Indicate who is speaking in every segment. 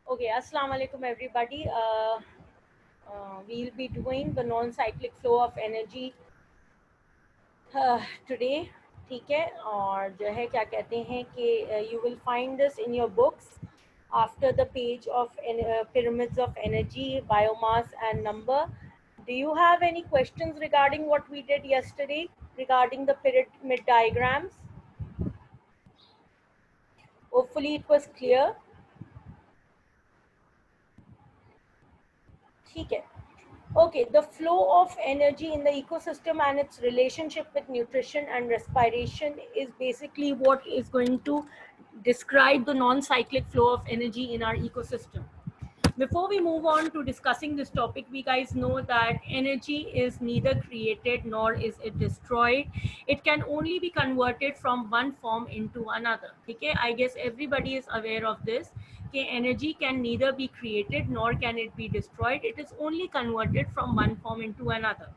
Speaker 1: Okay, Assalamu alaikum everybody. We'll be doing the non-cyclic flow of energy today. ठीक है, और जो है क्या कहते हैं कि you will find this in your books after the page of pyramids of energy, biomass and number. Do you have any questions regarding what we did yesterday regarding the pyramid diagrams? Hopefully it was clear. ठीक है. Okay, the flow of energy in the ecosystem and its relationship with nutrition and respiration is basically what is going to describe the non-cyclic flow of energy in our ecosystem. Before we move on to discussing this topic, we guys know that energy is neither created nor is it destroyed. It can only be converted from one form into another. Okay, I guess everybody is aware of this. Okay, energy can neither be created nor can it be destroyed. It is only converted from one form into another.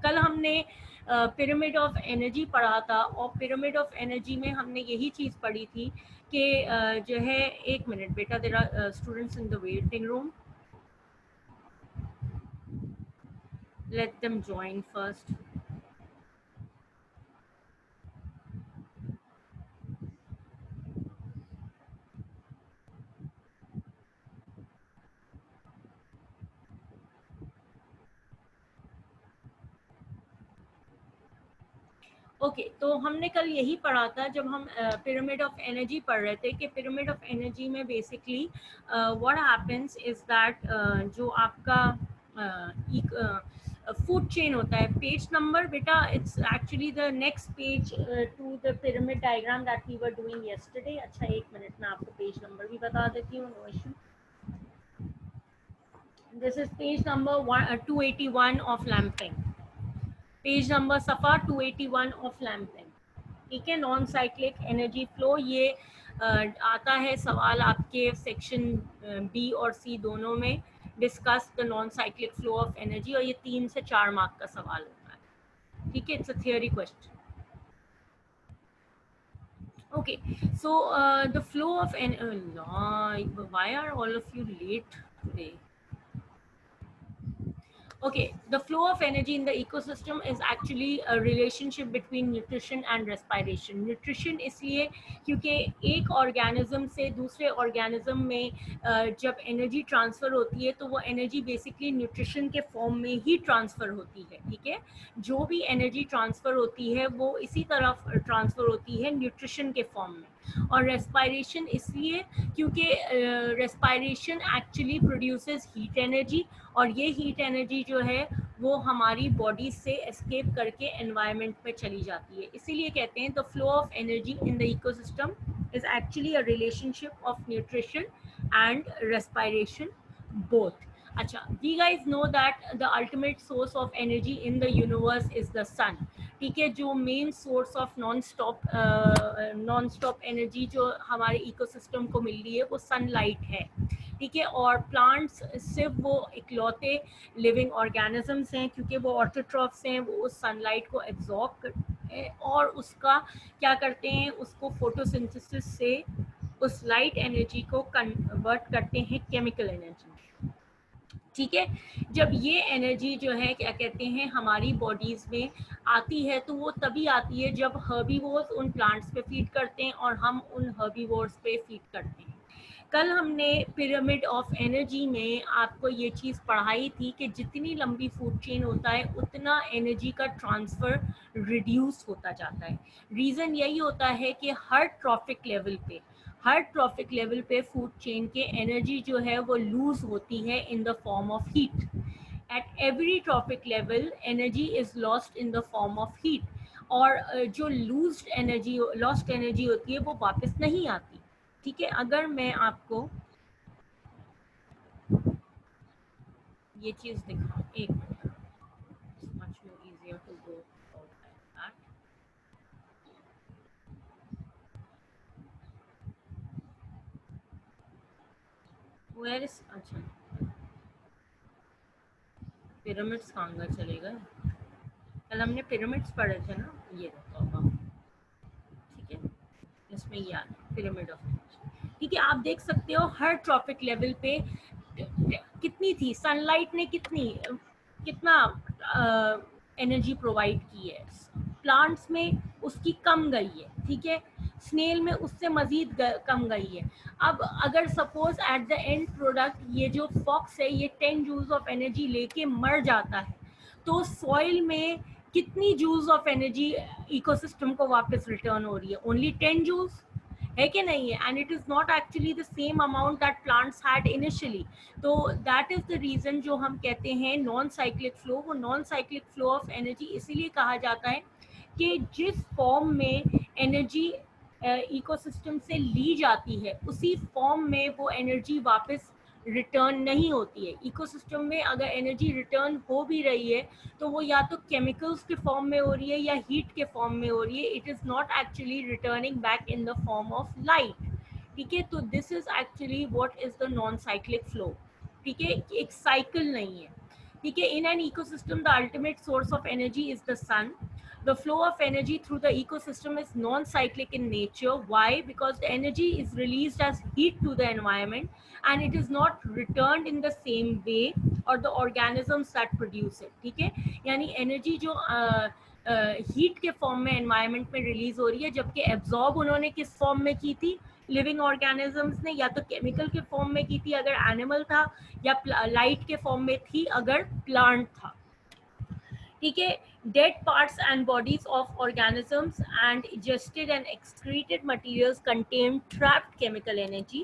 Speaker 1: कल हमने pyramid of energy पढ़ा था और pyramid of energy में हमने यही चीज़ पढ़ी थी कि जो है, एक मिनट बेटा, there are students in the waiting room, let them join first. Okay, तो हमने कल यही पढ़ा था जब हम पिरामिड ऑफ एनर्जी पढ़ रहे थे कि पिरामिड ऑफ एनर्जी में basically what happens is that जो आपका फूड चेन होता है. पेज नंबर बेटा, it's actually the next page to the pyramid diagram that we were doing yesterday. अच्छा, एक मिनट में आपको पेज नंबर भी बता देती हूँ, no issue. This is page number 281 of Lamping. Page number सफ़ा 281 ऑफ लैम्पिंग. ठीक है, नॉन साइक्लिक एनर्जी फ्लो, ये आता है सवाल आपके सेक्शन बी और सी दोनों में. Discuss the non cyclic flow of energy, और ये 3 से 4 मार्क का सवाल होता है. ठीक है, it's a theory question. Okay, so the flow of why are all of you late today? Okay, the flow of energy in the ecosystem is actually a relationship between nutrition and respiration. Nutrition इसलिए क्योंकि एक organism से दूसरे organism में जब energy transfer होती है तो वो एनर्जी बेसिकली न्यूट्रिशन के फॉर्म में ही ट्रांसफ़र होती है. ठीक है, जो भी एनर्जी ट्रांसफ़र होती है वो इसी तरफ ट्रांसफ़र होती है न्यूट्रिशन के फॉर्म में. और रेस्पायरेशन इसलिए क्योंकि respiration actually produces heat energy, और ये हीट एनर्जी जो है वो हमारी बॉडी से एस्केप करके एनवायरनमेंट में चली जाती है. इसीलिए कहते हैं the flow of energy in the ecosystem is actually a relationship of nutrition and respiration both. अच्छा, we guys know that the ultimate source of energy in the universe is the sun. ठीक है, जो main source of non stop energy जो हमारे ecosystem को मिल रही है वो सनलाइट है. ठीक है, और प्लांट्स सिर्फ वो इकलौते लिविंग ऑर्गेनिजम्स हैं क्योंकि वो ऑटोट्रॉफ्स हैं, वो उस सनलाइट को एब्जॉर्ब करते हैं और उसका क्या करते हैं, उसको फोटोसिंथेसिस से उस लाइट एनर्जी को कन्वर्ट करते हैं केमिकल एनर्जी. ठीक है, जब ये एनर्जी जो है क्या कहते हैं हमारी बॉडीज में आती है तो वो तभी आती है जब हर्बीवोर्स उन प्लांट्स पे फीड करते हैं और हम उन हर्बीवोर्स पे फीड करते हैं. कल हमने पिरामिड ऑफ एनर्जी में आपको ये चीज़ पढ़ाई थी कि जितनी लंबी फूड चेन होता है उतना एनर्जी का ट्रांसफ़र रिड्यूस होता जाता है. रीज़न यही होता है कि हर ट्रॉफिक लेवल पे फूड चेन के एनर्जी जो है वो लूज होती है इन the form of heat. At every trophic level energy is lost in the form of heat, और जो लॉस्ट एनर्जी होती है वो वापस नहीं आती. ठीक है, अगर मैं आपको ये चीज़ दिखाऊं, एक minute, much more easier to go that. Where is, अच्छा, पिरामिड्स कहाँ चले गए? कल हमने पिरामिड्स पढ़े थे ना, ये देखो. ठीक है, इसमें ये पिरामिड ऑफ एनर्जी. ठीक है, आप देख सकते हो हर ट्रॉपिक लेवल पे कितनी थी सनलाइट ने कितना एनर्जी प्रोवाइड की है, प्लांट्स में उसकी कम गई है, ठीक है, स्नेल में उससे मजीद कम गई है। अब अगर suppose at the end product ये जो फॉक्स है ये 10 जूल्स ऑफ एनर्जी लेके मर जाता है, तो सॉइल में कितनी जूल्स ऑफ एनर्जी इकोसिस्टम को वापस रिटर्न हो रही है? ओनली 10 जूल्स, है कि नहीं है? And it is not actually the same amount that plants had initially. तो दैट इज़ द रीज़न जो हम कहते हैं नॉन साइक्लिक फ्लो। वो non cyclic flow of energy इसीलिए कहा जाता है कि जिस फॉर्म में एनर्जी इकोसिस्टम से ली जाती है उसी फॉर्म में वो एनर्जी वापस रिटर्न नहीं होती है। इकोसिस्टम में अगर एनर्जी रिटर्न हो भी रही है तो वो या तो केमिकल्स के फॉर्म में हो रही है या हीट के फॉर्म में हो रही है। It is not actually returning back in the form of light, ठीक है। तो this is actually what is the non cyclic flow, ठीक है, एक साइकिल नहीं है, ठीक है। In an ecosystem the ultimate source of energy is the sun. The flow of energy through the ecosystem is non-cyclic in nature. Why? Because the energy is released as heat to the environment and it is not returned in the same way or the organisms that produce it, ठीक है। यानी energy जो heat के form में environment में release हो रही है, जबकि एब्जॉर्ब उन्होंने किस फॉर्म में की थी? लिविंग ऑर्गेनिजम्स ने या तो केमिकल के फॉर्म में की थी अगर एनिमल था, या लाइट के फॉर्म में थी अगर प्लांट था, ठीक है। Dead parts and bodies of organisms and digested and excreted materials contain trapped chemical energy.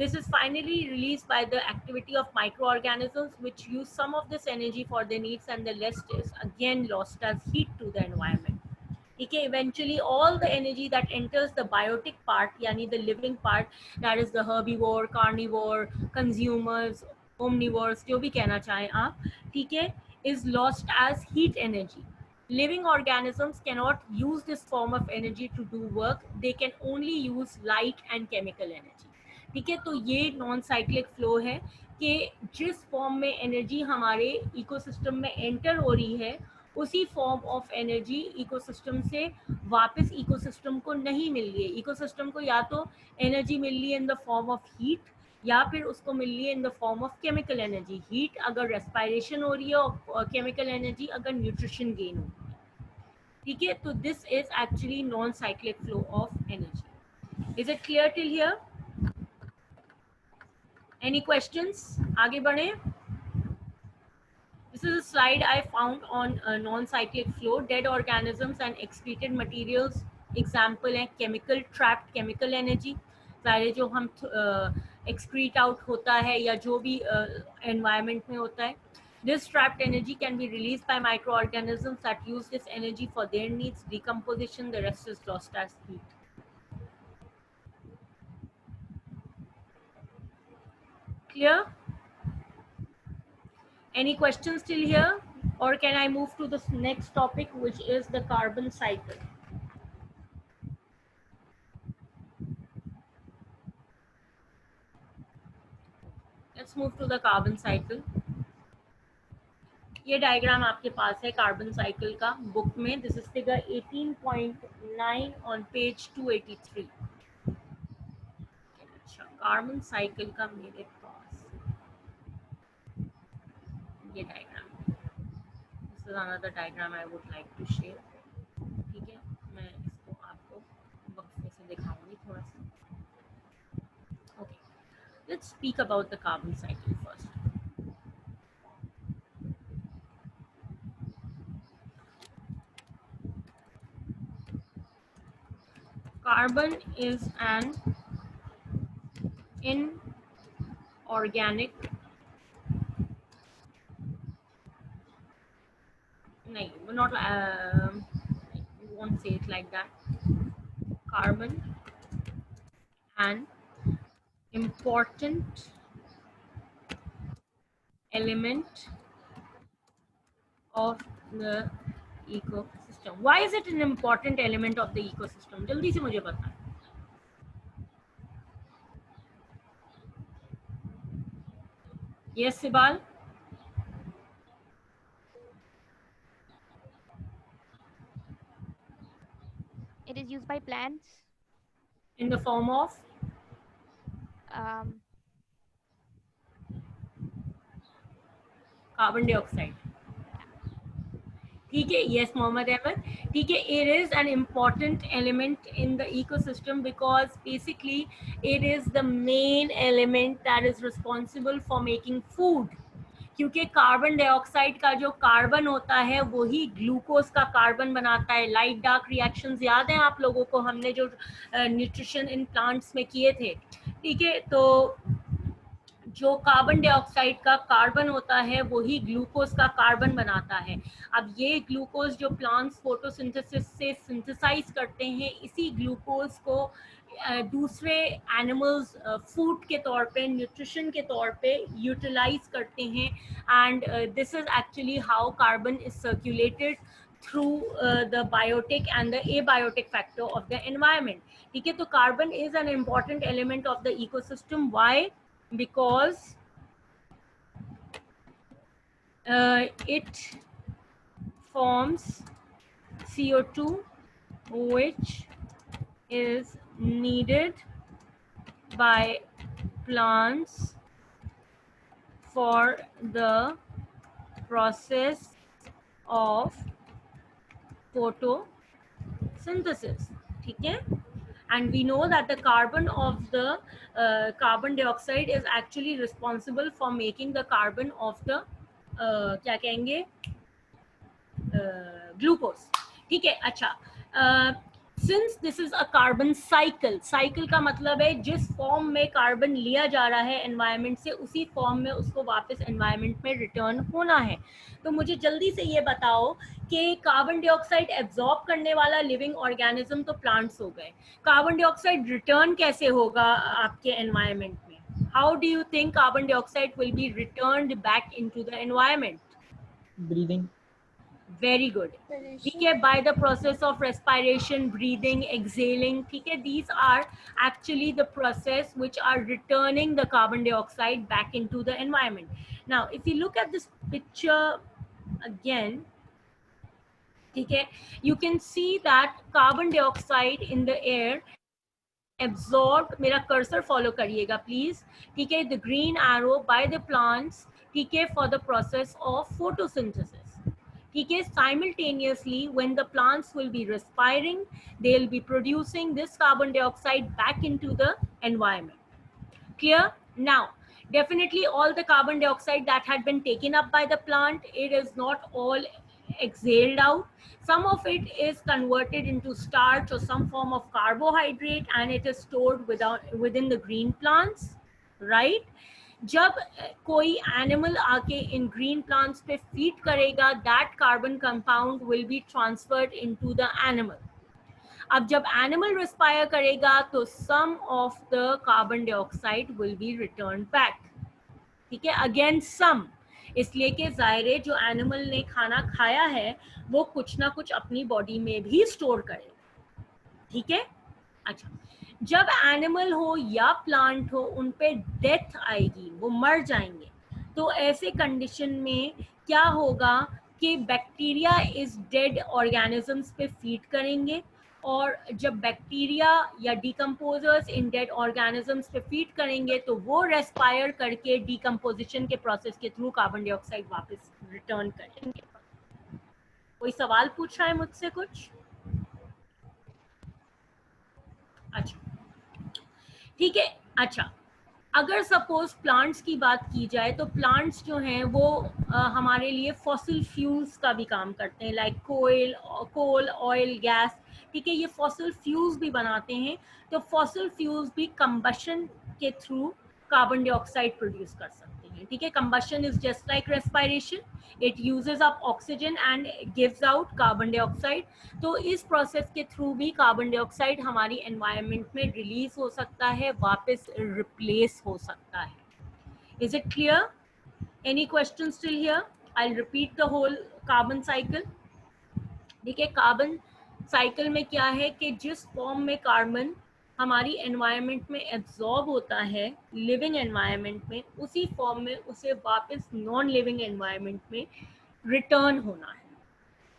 Speaker 1: This is finally released by the activity of microorganisms which use some of this energy for their needs, and the rest is again lost as heat to the environment. Okay, eventually all the energy that enters the biotic part, yani the living part, that is the herbivore, carnivore, consumers, omnivores, जो भी कहना चाहें आप, ठीक है, is lost as heat energy. Living organisms cannot use this form of energy to do work. They can only use light and chemical energy, ठीक है। तो ये नॉन साइक्लिक फ्लो है कि जिस फॉर्म में एनर्जी हमारे इकोसिस्टम में एंटर हो रही है उसी फॉर्म ऑफ एनर्जी इकोसिस्टम से वापस इकोसिस्टम को नहीं मिल रही है। इकोसिस्टम को या तो एनर्जी मिल रही है इन द फॉर्म ऑफ हीट या फिर उसको मिल रही है इन the form of chemical energy. Heat अगर रेस्पायरेशन हो रही है और केमिकल एनर्जी अगर न्यूट्रिशन गेन हो रही है, ठीक है। तो this is actually non cyclic flow of energy. Is it clear till here? Any questions? आगे बढ़े। This is a slide I found on non-cyclic flow. Dead organisms and excreted materials. Example है chemical trapped chemical energy. सारे जो हम excrete out होता है या जो भी environment में होता है. This trapped energy can be released by microorganisms that use this energy for their needs. Decomposition, the rest is lost as heat. Clear? Any questions till here? Or can I move to the next topic, which is the carbon cycle? Let's move to the carbon cycle. ये diagram आपके पास है carbon cycle का book में. This is figure 18.9 on page 283. अच्छा, carbon cycle का मेरे पास ये diagram. This is another diagram I would like to share. ठीक है, मैं इसको आपको वक्फे से दिखाऊंगी थोड़ा सा. Okay, let's speak about the carbon cycle first. Carbon is an inorganic, no, not you won't say it like that. Carbon, an important element of the ecosystem. Why is it an important element of the ecosystem? जल्दी से मुझे बताएं. Yes, Sibal.
Speaker 2: It is used by plants.
Speaker 1: In the form of carbon dioxide, ठीक है, yes Mohammad Ahmad, ठीक है, it is an important element in the ecosystem because basically it is the main element that is responsible for making food, क्योंकि carbon dioxide का जो carbon होता है वही ग्लूकोज का कार्बन बनाता है। लाइट डार्क रिएक्शंस याद हैं आप लोगों को, हमने जो न्यूट्रिशन इन प्लांट्स में किए थे, ठीक है, तो जो कार्बन डाइऑक्साइड का कार्बन होता है वही ग्लूकोज का कार्बन बनाता है। अब ये ग्लूकोज जो प्लांट्स फोटोसिंथेसिस से सिंथेसाइज करते हैं, इसी ग्लूकोज को दूसरे एनिमल्स फूड के तौर पे, न्यूट्रिशन के तौर पे यूटिलाइज करते हैं, and this is actually how carbon is circulated through the biotic and the abiotic factor of the environment, ठीक है। तो carbon is an important element of the ecosystem. Why? Because it forms CO2, which is needed by plants for the process of photosynthesis, ठीक है। And we know that the carbon of the carbon dioxide is actually responsible for making the carbon of the क्या कहेंगे glucose, ठीक है। अच्छा, since this is a carbon cycle, cycle का मतलब है जिस फॉर्म में कार्बन लिया जा रहा है एनवायरनमेंट से, उसी फॉर्म में उसको वापस एनवायरनमेंट में रिटर्न होना है। तो मुझे जल्दी से ये बताओ कि कार्बन डाइऑक्साइड एब्जॉर्ब करने वाला लिविंग ऑर्गेनिज्म तो प्लांट्स हो गए, कार्बन डाइऑक्साइड रिटर्न कैसे होगा आपके एनवायरनमेंट में? How do you think carbon dioxide will be returned back into the environment?
Speaker 2: Breathing.
Speaker 1: Very good, ठीक है, by the process of respiration, breathing, exhaling, ठीक है, these are actually the process which are returning the carbon dioxide back into the environment. Now if you look at this picture again, ठीक है, you can see that carbon dioxide in the air absorbed, मेरा cursor follow करिएगा please, ठीक है, the green arrow by the plants, ठीक है, for the process of photosynthesis, ठीक है। Simultaneously when the plants will be respiring, they'll be producing this carbon dioxide back into the environment. Clear? Now definitely all the carbon dioxide that had been taken up by the plant, it is not all exhaled out. Some of it is converted into starch or some form of carbohydrate and it is stored within the green plants, right? जब कोई animal आके इन green plants पे feed करेगा, that carbon compound will be transferred into the animal. अब जब animal respire करेगा तो some of the carbon dioxide will be return back, ठीक है, अगेन सम, इसलिए कि ज़ाहिर जो एनिमल ने खाना खाया है वो कुछ ना कुछ अपनी बॉडी में भी स्टोर करेगा, ठीक है। अच्छा, जब एनिमल हो या प्लांट हो उन पे डेथ आएगी, वो मर जाएंगे, तो ऐसे कंडीशन में क्या होगा कि बैक्टीरिया इस डेड ऑर्गेनिजम्स पे फीड करेंगे, और जब बैक्टीरिया या डिकम्पोजर्स इन डेड ऑर्गेनिजम्स पे फीड करेंगे तो वो रेस्पायर करके डिकम्पोजिशन के प्रोसेस के थ्रू कार्बन डाइऑक्साइड वापस रिटर्न करेंगे। कोई सवाल पूछ रहा है मुझसे कुछ? अच्छा, ठीक है। अच्छा, अगर सपोज प्लांट्स की बात की जाए तो प्लांट्स जो हैं वो हमारे लिए फॉसिल फ्यूल्स का भी काम करते हैं, लाइक कोल, ऑयल, गैस, ठीक है, ये फॉसिल फ्यूल्स भी बनाते हैं। तो फॉसिल फ्यूल्स भी कंबशन के थ्रू कार्बन डाइऑक्साइड प्रोड्यूस कर सकते हैं, ठीक है। Combustion is just like respiration, it uses up oxygen and gives out carbon dioxide. तो इस प्रोसेस के थ्रू भी कार्बन डाइऑक्साइड हमारी एनवायरनमेंट में रिलीज हो सकता है, वापस रिप्लेस हो सकता है। Is it clear? Any question still here? I repeat the whole carbon cycle, ठीक है। कार्बन साइकिल में क्या है कि जिस फॉर्म में कार्बन हमारी एनवायरनमेंट में एब्जॉर्ब होता है लिविंग एनवायरनमेंट में, उसी फॉर्म में उसे वापस नॉन लिविंग एनवायरनमेंट में रिटर्न होना है,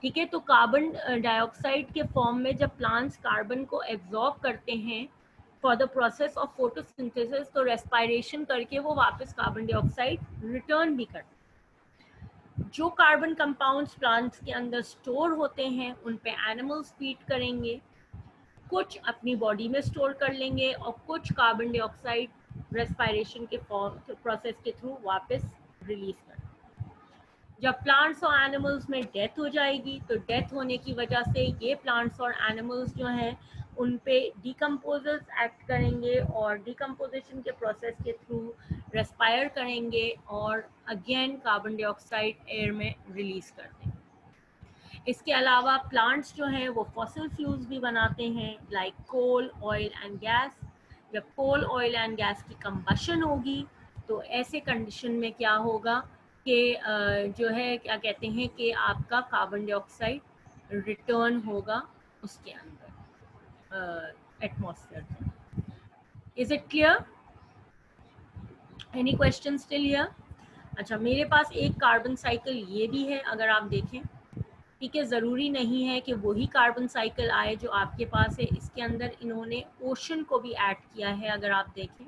Speaker 1: ठीक है। तो कार्बन डाइऑक्साइड के फॉर्म में जब प्लांट्स कार्बन को एब्जॉर्ब करते हैं for the process of photosynthesis, तो रेस्पायरेशन करके वो वापस कार्बन डाइऑक्साइड रिटर्न भी करते हैं। जो कार्बन कंपाउंड्स प्लांट्स के अंदर स्टोर होते हैं उन पे एनिमल्स फीड करेंगे, कुछ अपनी बॉडी में स्टोर कर लेंगे और कुछ कार्बन डाइऑक्साइड रेस्पायरेशन के प्रोसेस के थ्रू वापस रिलीज कर। जब प्लांट्स और एनिमल्स में डेथ हो जाएगी तो डेथ होने की वजह से ये प्लांट्स और एनिमल्स जो हैं उन पे डिकम्पोजर्स एक्ट करेंगे और डिकम्पोजिशन के प्रोसेस के थ्रू रेस्पायर करेंगे और अगेन कार्बन डाइऑक्साइड एयर में रिलीज कर देंगे। इसके अलावा प्लांट्स जो हैं वो फॉसिल फ्यूल्स भी बनाते हैं, like coal, oil and gas. जब कोल, ऑयल एंड गैस की कंबशन होगी तो ऐसे कंडीशन में क्या होगा कि जो है क्या कहते हैं कि आपका कार्बन डाइऑक्साइड रिटर्न होगा उसके अंदर एटमॉस्फेयर में। Is it clear? Any question still here? अच्छा, मेरे पास एक कार्बन साइकिल ये भी है, अगर आप देखें, ठीक है। ज़रूरी नहीं है कि वही कार्बन साइकिल आए जो आपके पास है। इसके अंदर इन्होंने ओशन को भी ऐड किया है। अगर आप देखें,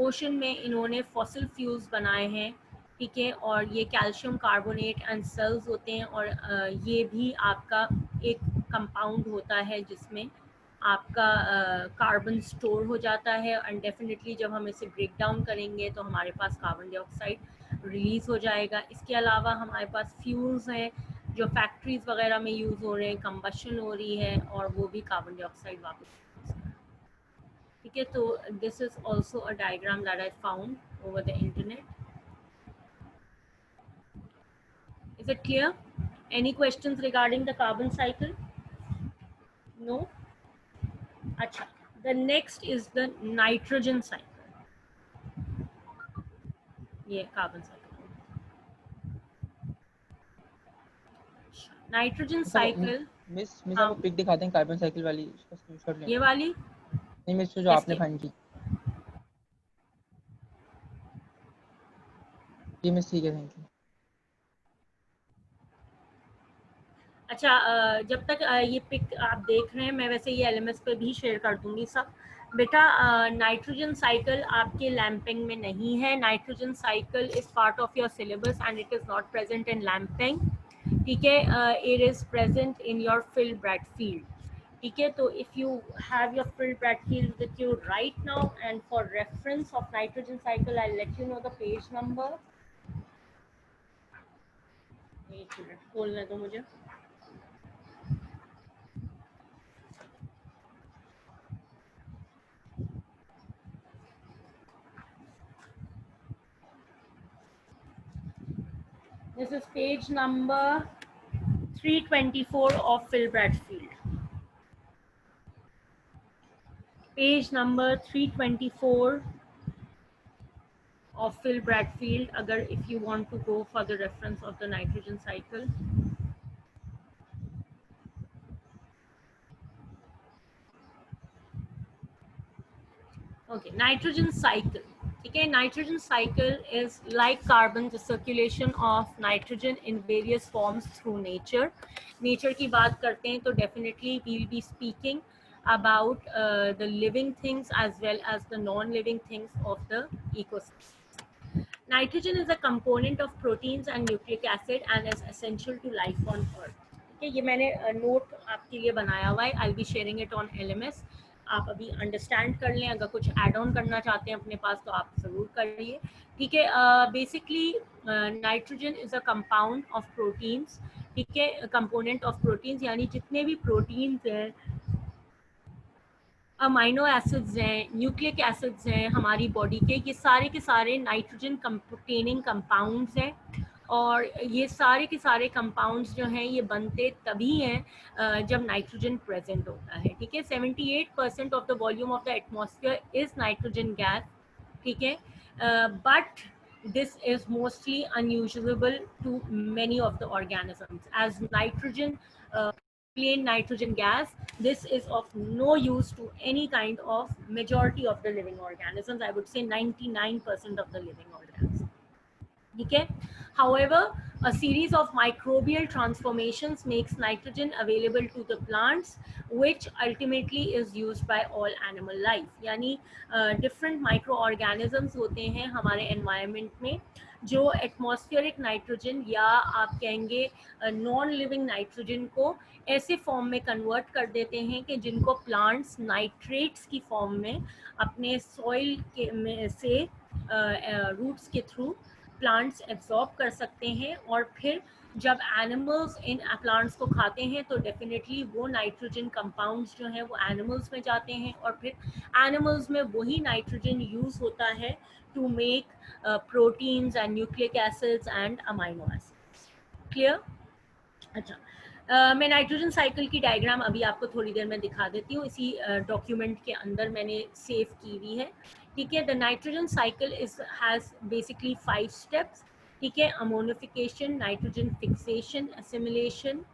Speaker 1: ओशन में इन्होंने फॉसिल फ्यूल्स बनाए हैं, ठीक है, और ये कैल्शियम कार्बोनेट एंड सेल्स होते हैं और ये भी आपका एक कंपाउंड होता है जिसमें आपका कार्बन स्टोर हो जाता है एंड डेफिनेटली जब हम इसे ब्रेक डाउन करेंगे तो हमारे पास कार्बन डाइऑक्साइड रिलीज़ हो जाएगा। इसके अलावा हमारे पास फ्यूल्स हैं जो फैक्ट्रीज वगैरह में यूज़ हो रहे हैं, कंबशन हो रही है और वो भी कार्बन डाइऑक्साइड वापस, ठीक है। तो this is also a diagram that I found over the internet. Is it clear? Any questions regarding the carbon cycle? No? अच्छा, the next is the nitrogen cycle. ये carbon cycle, nitrogen cycle.
Speaker 2: Miss
Speaker 1: हाँ,
Speaker 2: वो pick दिखाते हैं carbon cycle वाली, उसका screenshot लेना।
Speaker 1: ये वाली
Speaker 2: नहीं मिस, जो आपने फाइंड की। जी मिस, ठीक है, थैंक यू।
Speaker 1: अच्छा, जब तक ये पिक आप देख रहे हैं, मैं वैसे ये एलएमएस पे भी शेयर कर दूंगी सब। बेटा, नाइट्रोजन साइकिल आपके लैंपिंग में नहीं है। Nitrogen cycle is part of your syllabus and it is not present in Lamping, ठीक है। It is present in your filbred field, ठीक है। तो if you have your filbred field with you right now and for reference of nitrogen cycle I let you know the page number. एक minute खोलने दो मुझे। This is page number 324 of Filbert field. Page number 324 of Filbert field. Agar if you want to go for the reference of the nitrogen cycle. Okay, nitrogen cycle. Okay, nitrogen cycle is like carbon, the circulation of nitrogen in various forms through nature. Nature की बात करते हैं तो definitely we will be speaking about the living things as well as the non-living things of the ecosystem. Nitrogen is a component of proteins and nucleic acid and is essential to life on Earth. Okay, ये मैंने note आपके लिए बनाया हुआ है. I'll be sharing it on LMS. आप अभी understand कर लें, अगर कुछ ऐड ऑन करना चाहते हैं अपने पास तो आप ज़रूर करिए, ठीक है। Basically nitrogen is a compound of proteins, ठीक है, कंपोनेंट ऑफ प्रोटीन्स, यानी जितने भी प्रोटीन्स हैं, अमाइनो एसिड्स हैं, न्यूक्लिक एसिड्स हैं हमारी बॉडी के सारे नाइट्रोजन कंटेनिंग कंपाउंड्स हैं। और ये सारे कंपाउंड्स जो हैं ये बनते तभी हैं जब नाइट्रोजन प्रेजेंट होता है, ठीक है। 78% of the volume of the atmosphere is nitrogen gas, ठीक है, but this is mostly unusable to many of the organisms as nitrogen, plain nitrogen gas. This is of no use to any kind of majority of the living organisms. I would say 99% of the living organisms. ठीक है. However, a series of microbial transformations makes nitrogen available to the plants, which ultimately is used by all animal life. यानी different microorganisms होते हैं हमारे environment में जो atmospheric nitrogen या आप कहेंगे नॉन लिविंग नाइट्रोजन को ऐसे फॉर्म में कन्वर्ट कर देते हैं कि जिनको प्लांट्स नाइट्रेट्स की फॉर्म में अपने सॉइल के में से रूट्स के थ्रू प्लांट्स एब्जॉर्ब कर सकते हैं और फिर जब एनिमल्स इन प्लांट्स को खाते हैं तो डेफिनेटली वो नाइट्रोजन कंपाउंड्स जो हैं वो एनिमल्स में जाते हैं और फिर एनिमल्स में वही नाइट्रोजन यूज़ होता है to make proteins and nucleic acids and amino acids. Clear? अच्छा, मैं नाइट्रोजन साइकिल की डायग्राम अभी आपको थोड़ी देर में दिखा देती हूँ. इसी डॉक्यूमेंट के अंदर मैंने सेव की हुई है. ठीक है. The nitrogen cycle is has basically 5 steps. ठीक है. Ammonification, nitrogen fixation, assimilation,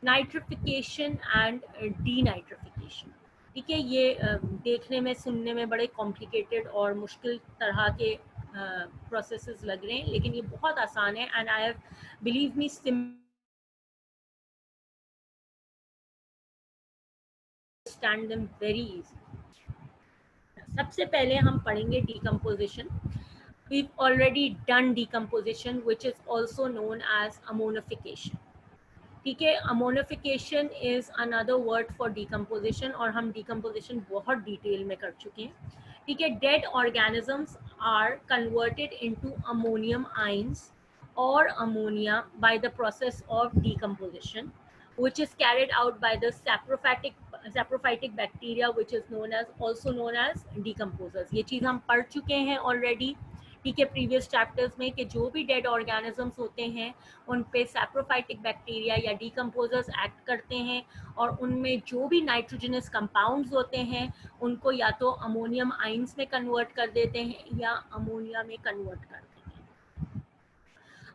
Speaker 1: nitrification and denitrification. ठीक है. ये देखने में सुनने में बड़े कॉम्प्लिकेटेड और मुश्किल तरह के प्रोसेसेस लग रहे हैं, लेकिन ये बहुत आसान है and I have believe me understand them very easily. सबसे पहले हम पढ़ेंगे decomposition. We've already done decomposition, which is also known as ammonification. ठीक है. Ammonification is another word for decomposition और हम डिकम्पोजिशन बहुत डिटेल में कर चुके हैं. ठीक है. Dead organisms are converted into ammonium ions और ammonia by the process of decomposition which is carried out by the saprophytic bacteria which is also known as decomposers. ये चीज़ हम पढ़ चुके हैं ऑलरेडी. ठीक है. प्रीवियस चैप्टर्स में कि जो भी डेड ऑर्गेनिजम्स होते हैं उन पे सैप्रोफाइटिक बैक्टीरिया या डीकम्पोजर्स एक्ट करते हैं और उनमें जो भी नाइट्रोजनस कंपाउंड्स होते हैं उनको या तो अमोनियम आयंस में कन्वर्ट कर देते हैं या अमोनिया में कन्वर्ट कर देते हैं.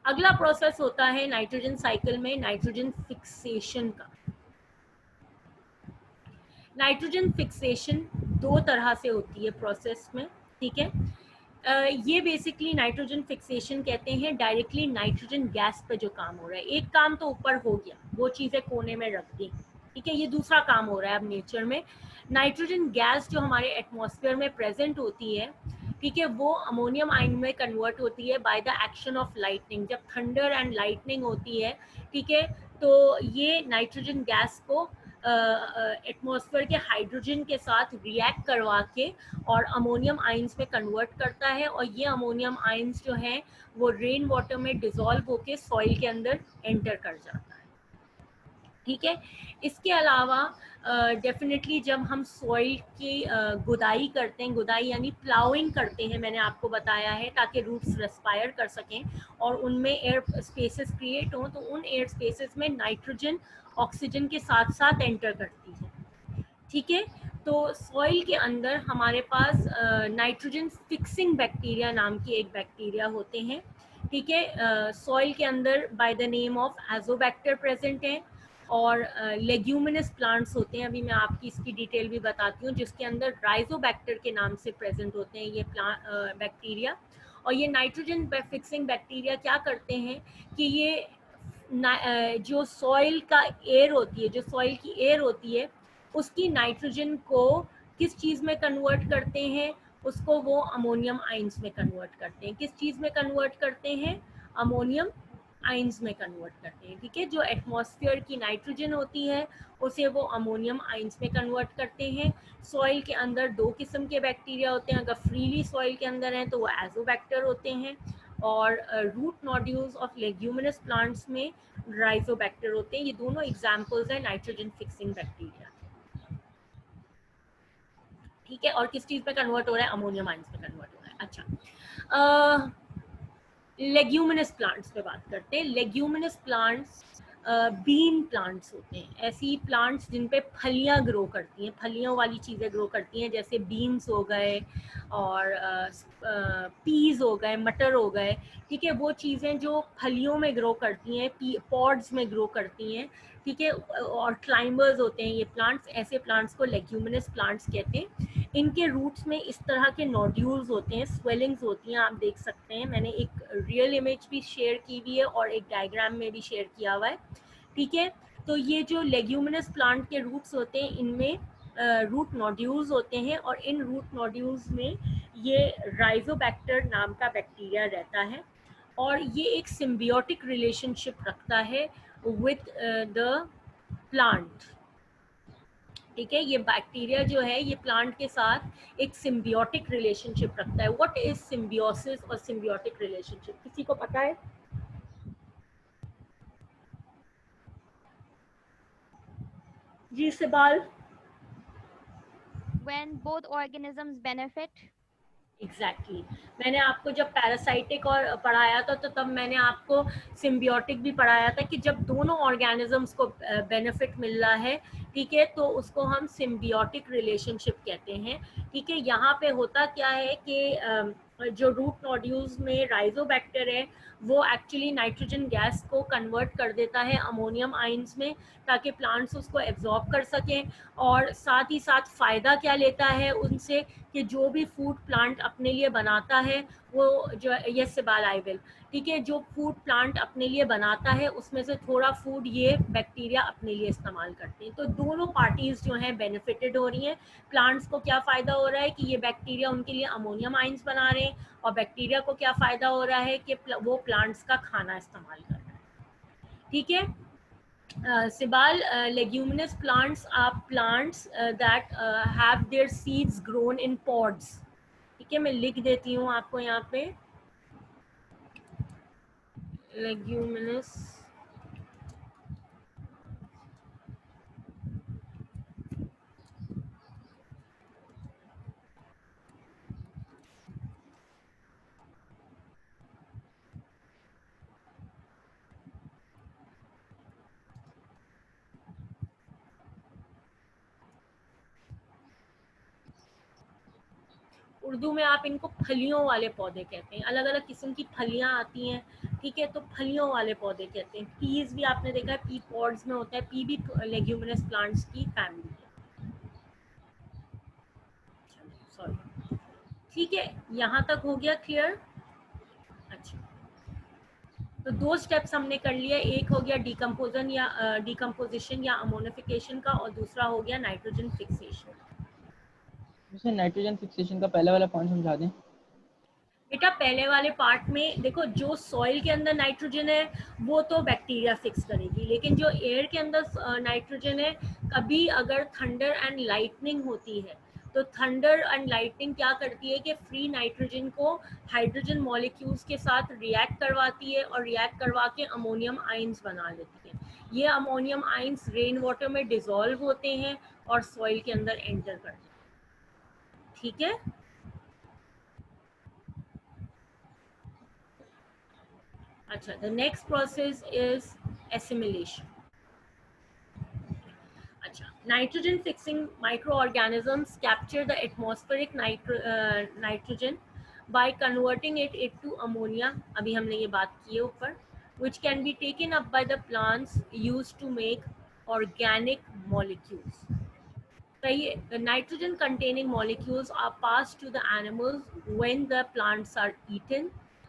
Speaker 1: अगला प्रोसेस होता है नाइट्रोजन साइकिल में नाइट्रोजन फिक्सेशन का. नाइट्रोजन फिक्सेशन 2 तरह से होती है प्रोसेस में. ठीक है. ये बेसिकली नाइट्रोजन फिक्सेशन कहते हैं डायरेक्टली नाइट्रोजन गैस पे जो काम हो रहा है. एक काम तो ऊपर हो गया, वो चीज़ें कोने में रख दी. ठीक है. ये दूसरा काम हो रहा है अब नेचर में. नाइट्रोजन गैस जो हमारे एटमॉस्फेयर में प्रेजेंट होती है, ठीक है, वो अमोनियम आयन में कन्वर्ट होती है by the action of lightning. जब थंडर एंड लाइटनिंग होती है, ठीक है, तो ये नाइट्रोजन गैस को एटमॉस्फेयर के हाइड्रोजन के साथ रिएक्ट करवा के और अमोनियम आयंस में कन्वर्ट करता है और ये अमोनियम आयंस जो हैं वो रेन वाटर में डिसॉल्व होके सॉइल के अंदर एंटर कर जाता है. ठीक है. इसके अलावा डेफिनेटली जब हम सॉइल की गुदाई करते हैं, गुदाई यानी प्लाउइंग करते हैं, मैंने आपको बताया है, ताकि रूट्स रेस्पायर कर सकें और उनमें एयर स्पेसेस क्रिएट हों, तो उन एयर स्पेसेस में नाइट्रोजन ऑक्सीजन के साथ साथ एंटर करती है. ठीक है. तो सॉइल के अंदर हमारे पास नाइट्रोजन फिक्सिंग बैक्टीरिया नाम की एक बैक्टीरिया होते हैं. ठीक है. सॉइल के अंदर by the name of Azotobacter present है और लेग्यूमिनस प्लांट्स होते हैं. अभी मैं आपकी इसकी डिटेल भी बताती हूँ, जिसके अंदर राइजोबैक्टर के नाम से प्रेजेंट होते हैं ये बैक्टीरिया. और ये नाइट्रोजन फिक्सिंग बैक्टीरिया क्या करते हैं कि ये जो सॉइल का एयर होती है, जो सॉइल की एयर होती है, उसकी नाइट्रोजन को किस चीज़ में कन्वर्ट करते हैं, उसको वो अमोनियम आयंस में कन्वर्ट करते हैं. किस चीज़ में कन्वर्ट करते हैं? अमोनियम आयंस में कन्वर्ट करते हैं. ठीक है. जो एटमॉस्फेयर की नाइट्रोजन होती है उसे वो अमोनियम आयंस में कन्वर्ट करते हैं. सॉइल के अंदर 2 किस्म के बैक्टीरिया होते हैं. अगर फ्रीली सॉइल के अंदर हैं तो वो एजोबैक्टर होते हैं और root nodules of leguminous plants में राइजोबैक्टर होते हैं. ये दोनों एग्जाम्पल्स हैं नाइट्रोजन फिक्सिंग बैक्टीरिया. ठीक है. और किस चीज़ में कन्वर्ट हो रहा है? अमोनियम आयंस में कन्वर्ट हो रहा है. अच्छा, लेग्यूमिनस प्लांट्स पे बात करते हैं. लेग्यूमिनस प्लांट्स बीन प्लांट्स होते हैं. ऐसी प्लांट्स जिन पे फलियां ग्रो करती हैं, फलियों वाली चीज़ें ग्रो करती हैं, जैसे बीन्स हो गए और पीज हो गए, मटर हो गए. ठीक है. वो चीज़ें जो फलियों में ग्रो करती हैं, पॉड्स में ग्रो करती हैं. ठीक है. और क्लाइंबर्स होते हैं ये प्लांट्स. ऐसे प्लांट्स को लेग्यूमिनस प्लांट्स कहते हैं. इनके रूट्स में इस तरह के नोड्यूल्स होते हैं, स्वेलिंग्स होती हैं, आप देख सकते हैं। मैंने एक रियल इमेज भी शेयर की हुई है और एक डायग्राम में भी शेयर किया हुआ है, ठीक है। तो ये जो लेग्यूमिनस प्लांट के रूट्स होते हैं, इनमें रूट नोड्यूल्स होते हैं और इन रूट नोड्यूल्स में ये राइजोबैक्टर नाम का बैक्टीरिया रहता है और ये एक सिम्बियोटिक रिलेशनशिप रखता है विथ द प्लांट, ठीक है। ये बैक्टीरिया जो है ये प्लांट के साथ एक सिम्बियोटिक रिलेशनशिप रखता है। व्हाट इज सिम्बियोसिस और सिम्बियोटिक रिलेशनशिप, किसी को पता है? जी सिबाल।
Speaker 3: When both organisms benefit.
Speaker 1: Exactly मैंने आपको जब पैरासाइटिक और पढ़ाया था तो तब मैंने आपको सिम्बियोटिक भी पढ़ाया था कि जब दोनों ऑर्गेनिजम्स को बेनिफिट मिल रहा है, ठीक है, तो उसको हम सिम्बियोटिक रिलेशनशिप कहते हैं, ठीक है। यहाँ पे होता क्या है कि जो रूट नोड्यूल्स में राइजोबैक्टर है वो एक्चुअली नाइट्रोजन गैस को कन्वर्ट कर देता है अमोनियम आइंस में ताकि प्लांट्स उसको एब्जॉर्ब कर सकें, और साथ ही साथ फ़ायदा क्या लेता है उनसे कि जो भी फूड प्लांट अपने लिए बनाता है वो जो ये सिबाल आई विल, ठीक है, जो फूड प्लांट अपने लिए बनाता है उसमें से थोड़ा फूड ये बैक्टीरिया अपने लिए इस्तेमाल करते हैं। तो दोनों पार्टीज जो हैं बेनिफिटेड हो रही हैं। प्लांट्स को क्या फ़ायदा हो रहा है कि ये बैक्टीरिया उनके लिए अमोनियम आइंस बना रहे हैं, और बैक्टीरिया को क्या फ़ायदा हो रहा है कि वो प्लांट्स का खाना इस्तेमाल कर रहा है, ठीक है। Sibal, leguminous plants are plants that have their seeds grown in pods, ठीक है। मैं लिख देती हूँ आपको यहाँ पे, leguminous उर्दू में आप इनको फलियों वाले पौधे कहते हैं, अलग अलग किस्म की फलियां आती हैं, ठीक है, तो फलियों वाले पौधे कहते हैं। पीज भी आपने देखा है पी पॉड्स में होता है, पी भी लेग्यूमिनस प्लांट्स की फैमिली है, सॉरी, ठीक है। यहाँ तक हो गया क्लियर? अच्छा, तो दो स्टेप्स हमने कर लिया, एक हो गया डिकम्पोजिशन या अमोनिफिकेशन का, और दूसरा हो गया नाइट्रोजन फिक्सेशन।
Speaker 2: मुझे नाइट्रोजन फिक्सेशन का पहला वाला पॉइंट समझा दें।
Speaker 1: बेटा पहले वाले पार्ट में देखो, जो सॉइल के अंदर नाइट्रोजन है वो तो बैक्टीरिया फिक्स करेगी, लेकिन जो एयर के अंदर नाइट्रोजन है, कभी अगर थंडर एंड लाइटनिंग होती है तो थंडर एंड लाइटनिंग क्या करती है कि फ्री नाइट्रोजन को हाइड्रोजन मॉलिक्यूल्स के साथ रिएक्ट करवाती है और रिएक्ट करवा के अमोनियम आइंस बना लेती है। ये अमोनियम आइंस रेन वाटर में डिसॉल्व होते हैं और सॉइल के अंदर एंटर करते हैं, ठीक है। अच्छा, the next process is assimilation. अच्छा, nitrogen fixing microorganisms capture the atmospheric nitrogen by converting it into ammonia, अभी हमने ये बात की है ऊपर, which can be taken up by the plants used to make organic molecules. सही है, the nitrogen containing molecules are passed to the animals when the plants are eaten.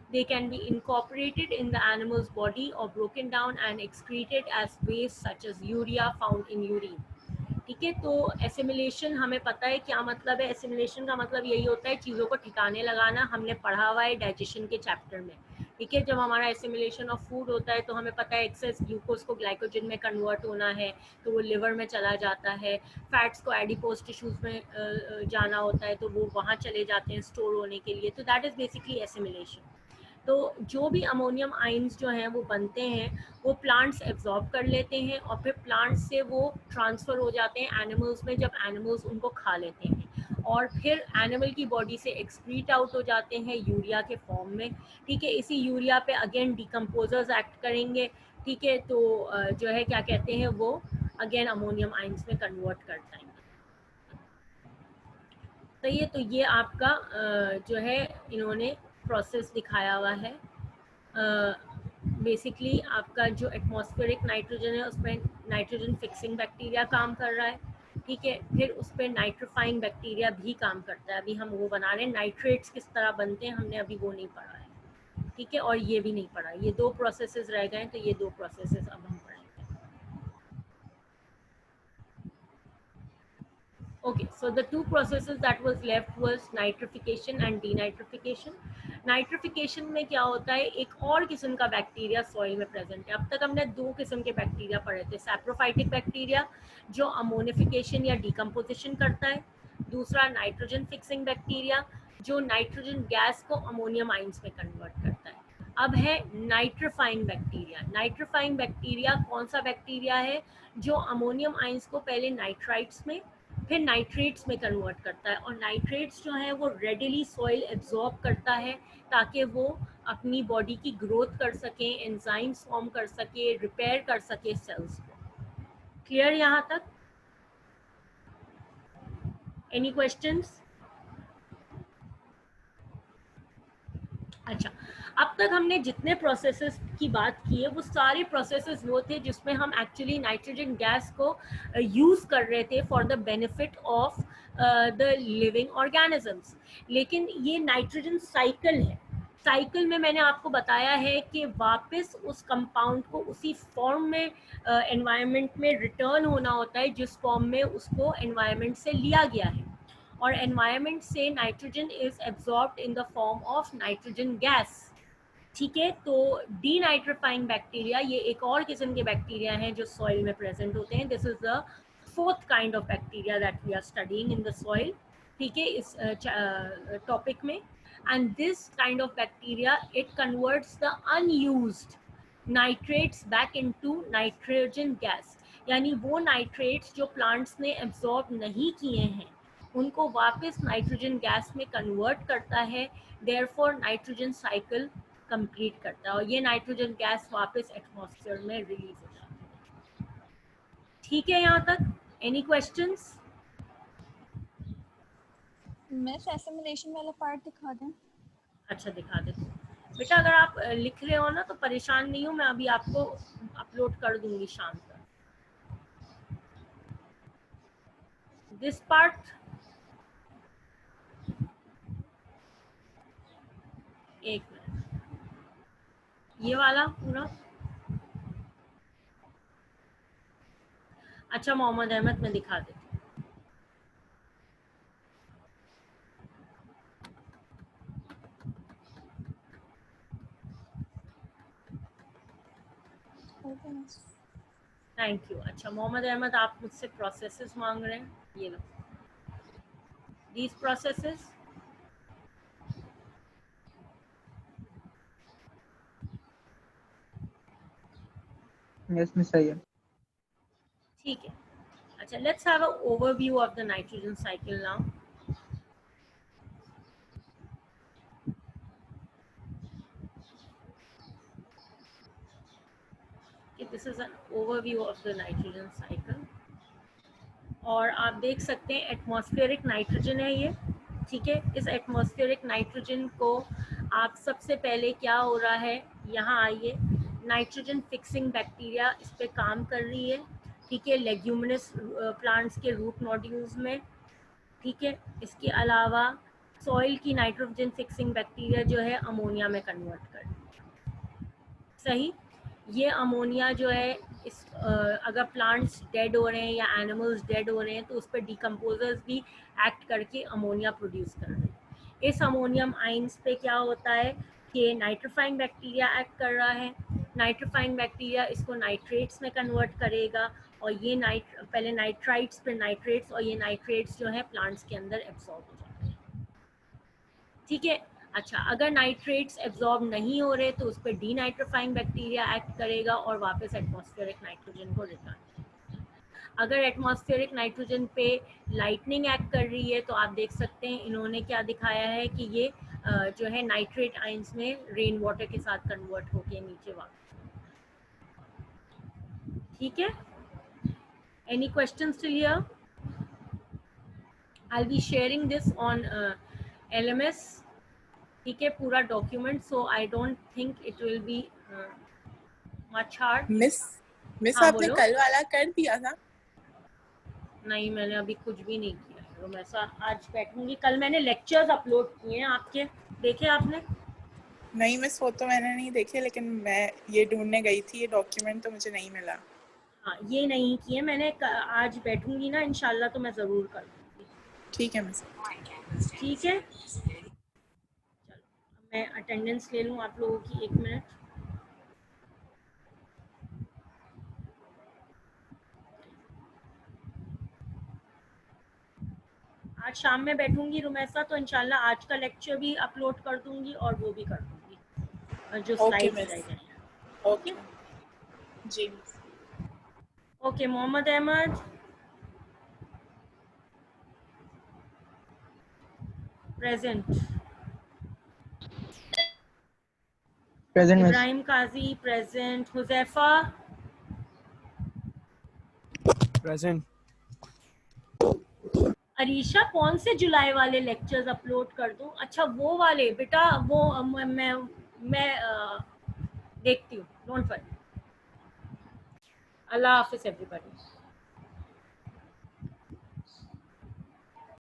Speaker 1: They can be incorporated in the animal's body or broken down and excreted as waste such as urea found in urine. ठीक है, तो assimilation हमें पता है क्या मतलब है। Assimilation का मतलब यही होता है चीज़ों को ठिकाने लगाना, हमने पढ़ा हुआ है डाइजेशन के चैप्टर में, ठीक है। जब हमारा एसिमिलेशन ऑफ फूड होता है तो हमें पता है एक्सेस ग्लूकोज को ग्लाइकोजन में कन्वर्ट होना है तो वो लिवर में चला जाता है, फैट्स को एडिपोज टिश्यूज में जाना होता है तो वो वहाँ चले जाते हैं स्टोर होने के लिए, तो दैट इज़ बेसिकली एसिमिलेशन। तो जो भी अमोनियम आइंस जो हैं वो बनते हैं वो प्लांट्स एब्जॉर्ब कर लेते हैं और फिर प्लांट्स से वो ट्रांसफ़र हो जाते हैं एनिमल्स में, जब एनिमल्स उनको खा लेते हैं और फिर एनिमल की बॉडी से एक्सक्रीट आउट हो जाते हैं यूरिया के फॉर्म में, ठीक है। इसी यूरिया पे अगेन डिकम्पोजर्स एक्ट करेंगे, ठीक है, तो जो है क्या कहते हैं वो अगेन अमोनियम आइंस में कन्वर्ट कर जाएंगे। तो ये आपका जो है इन्होंने प्रोसेस दिखाया हुआ है। बेसिकली आपका जो एटमॉस्फेरिक नाइट्रोजन है उसमें नाइट्रोजन फिक्सिंग बैक्टीरिया काम कर रहा है, ठीक है। फिर उस पर नाइट्रीफाइंग बैक्टीरिया भी काम करता है, अभी हम वो बना रहे हैं। नाइट्रेट्स किस तरह बनते हैं हमने अभी वो नहीं पढ़ा है, ठीक है, और ये भी नहीं पढ़ा। ये 2 प्रोसेसेस रह गए, तो ये 2 प्रोसेसेस अब हम पढ़ेंगे। Okay, so the 2 processes that was left was nitrification and denitrification. Nitrification में क्या होता है, एक और किस्म का बैक्टीरिया सॉइल में प्रेजेंट है। अब तक हमने 2 किस्म के बैक्टीरिया पढ़े थे, सैप्रोफाइटिक बैक्टीरिया जो अमोनिफिकेशन या डिकम्पोजिशन करता है, दूसरा नाइट्रोजन फिक्सिंग बैक्टीरिया जो नाइट्रोजन गैस को अमोनियम आइंस में कन्वर्ट करता है। अब है नाइट्रीफाइंग बैक्टीरिया। नाइट्रीफाइंग बैक्टीरिया कौन सा बैक्टीरिया है, जो अमोनियम आइंस को पहले नाइट्राइट्स में फिर नाइट्रेट्स में कन्वर्ट करता है, और नाइट्रेट्स जो है वो रेडिली सॉइल एब्जॉर्ब करता है ताकि वो अपनी बॉडी की ग्रोथ कर सके, एंजाइम्स फॉर्म कर सके, रिपेयर कर सके सेल्स को। क्लियर यहाँ तक? Any questions? अच्छा, अब तक हमने जितने प्रोसेसेस की बात की है वो सारे प्रोसेसेस वो थे जिसमें हम एक्चुअली नाइट्रोजन गैस को यूज़ कर रहे थे for the benefit of the living organisms. लेकिन ये नाइट्रोजन साइकिल है। साइकिल में मैंने आपको बताया है कि वापस उस कंपाउंड को उसी फॉर्म में एनवायरनमेंट में रिटर्न होना होता है जिस फॉर्म में उसको एनवायरनमेंट से लिया गया है, और एनवायरनमेंट से nitrogen is absorbed in the form of nitrogen gas. ठीक है, तो डीनाइट्रीफाइंग बैक्टीरिया ये एक और किस्म के बैक्टीरिया हैं जो सॉइल में प्रेजेंट होते हैं। This is the 4th kind of bacteria that we are studying in the soil, ठीक है, इस टॉपिक में। And this kind of bacteria it converts the unused nitrates back into nitrogen gas, यानी वो nitrates जो plants ने absorb नहीं किए हैं उनको वापस नाइट्रोजन गैस में कन्वर्ट करता है, देयरफॉर नाइट्रोजन साइकिल कंप्लीट करता है, और ये नाइट्रोजन गैस वापस एटमॉस्फेयर में रिलीज हो जाती है। ठीक है यहाँ तक? Any questions?
Speaker 4: मिस एसिमिलेशन वाला पार्ट दिखा दें।
Speaker 1: अच्छा, दिखा देते हैं बेटा। अगर आप लिख रहे हो ना तो परेशान नहीं हो, मैं अभी आपको अपलोड कर दूंगी शाम तक। दिस पार्ट एक मिनट, ये वाला पूरा। अच्छा मोहम्मद अहमद, मैं दिखा देती हूँ। Thank you. अच्छा मोहम्मद अहमद, आप मुझसे प्रोसेसेस मांग रहे हैं, ये लो दीज प्रोसेसेस।
Speaker 2: यस मिस, सही है।
Speaker 1: ठीक है, अच्छा let's have a overview of the nitrogen cycle now. This is an overview of the nitrogen cycle, और आप देख सकते हैं एटमॉस्फेरिक नाइट्रोजन है ये, ठीक है। इस एटमॉस्फेरिक नाइट्रोजन को आप सबसे पहले क्या हो रहा है, यहाँ आइए, नाइट्रोजन फिक्सिंग बैक्टीरिया इस पे काम कर रही है, ठीक है, लेग्यूमिनस प्लांट्स के रूट नोड्यूल्स में, ठीक है। इसके अलावा सॉइल की नाइट्रोजन फिक्सिंग बैक्टीरिया जो है अमोनिया में कन्वर्ट कर, सही। ये अमोनिया जो है इस अगर प्लांट्स डेड हो रहे हैं या एनिमल्स डेड हो रहे हैं तो उस पर डिकम्पोजर्स भी एक्ट करके अमोनिया प्रोड्यूस कर रहे हैं। इस अमोनियम आइंस पे क्या होता है कि नाइट्रीफाइंग बैक्टीरिया एक्ट कर रहा है। नाइट्रीफाइंग बैक्टीरिया इसको नाइट्रेट्स में कन्वर्ट करेगा, और ये पहले नाइट्राइट्स फिर नाइट्रेट्स, और ये नाइट्रेट्स जो है प्लांट्स के अंदर एब्सॉर्ब हो जाते हैं, ठीक है। अच्छा, अगर नाइट्रेट्स एब्जॉर्ब नहीं हो रहे तो उस पर डीनाइट्रीफाइंग बैक्टीरिया एक्ट करेगा और वापस एटमॉस्फेरिक नाइट्रोजन को रिटर्न। अगर एटमॉस्फेरिक नाइट्रोजन पे लाइटनिंग एक्ट कर रही है तो आप देख सकते हैं इन्होंने क्या दिखाया है कि ये जो है नाइट्रेट आइंस में रेन वाटर के साथ कन्वर्ट होके नीचे वापस, ठीक है। Any questions till here? I will be sharing this on LMS, ठीक है, पूरा document, so I don't think it will be much hard.
Speaker 5: Miss
Speaker 1: हाँ,
Speaker 5: आपने
Speaker 1: बोलो।
Speaker 5: कल वाला कर दिया था?
Speaker 1: नहीं, मैंने अभी कुछ भी नहीं किया है रुमैसा, आज बैठूंगी। कल मैंने लेक्चर्स अपलोड किए हैं आपके, देखे आपने?
Speaker 5: नहीं मिस, वो तो मैंने नहीं देखे, लेकिन मैं ये ढूंढने गई थी ये डॉक्यूमेंट, तो मुझे नहीं मिला।
Speaker 1: हाँ, ये नहीं किए मैंने। आज बैठूंगी ना इंशाल्लाह तो मैं ज़रूर कर दूँगी।
Speaker 5: ठीक है मिस।
Speaker 1: ठीक है, चलो मैं अटेंडेंस ले लूँ आप लोगों की, 1 मिनट। आज शाम में बैठूंगी रुमैसा, तो इंशाल्लाह आज का लेक्चर भी अपलोड कर दूंगी और वो भी कर दूंगी, जो
Speaker 5: ओके
Speaker 1: स्लाइड्स
Speaker 5: मिस।
Speaker 1: रह गए हैं।
Speaker 5: ओके जी miss.
Speaker 1: Okay, Mohammad Ahmed present,
Speaker 2: present miss.
Speaker 1: Ibrahim Kazi present, Huzaifa
Speaker 6: present.
Speaker 1: Arisha, कौन से जुलाई वाले लेक्चर्स अपलोड कर दूं? अच्छा वो वाले बेटा, वो मैं देखती हूँ, don't worry. Allah Hafiz everybody.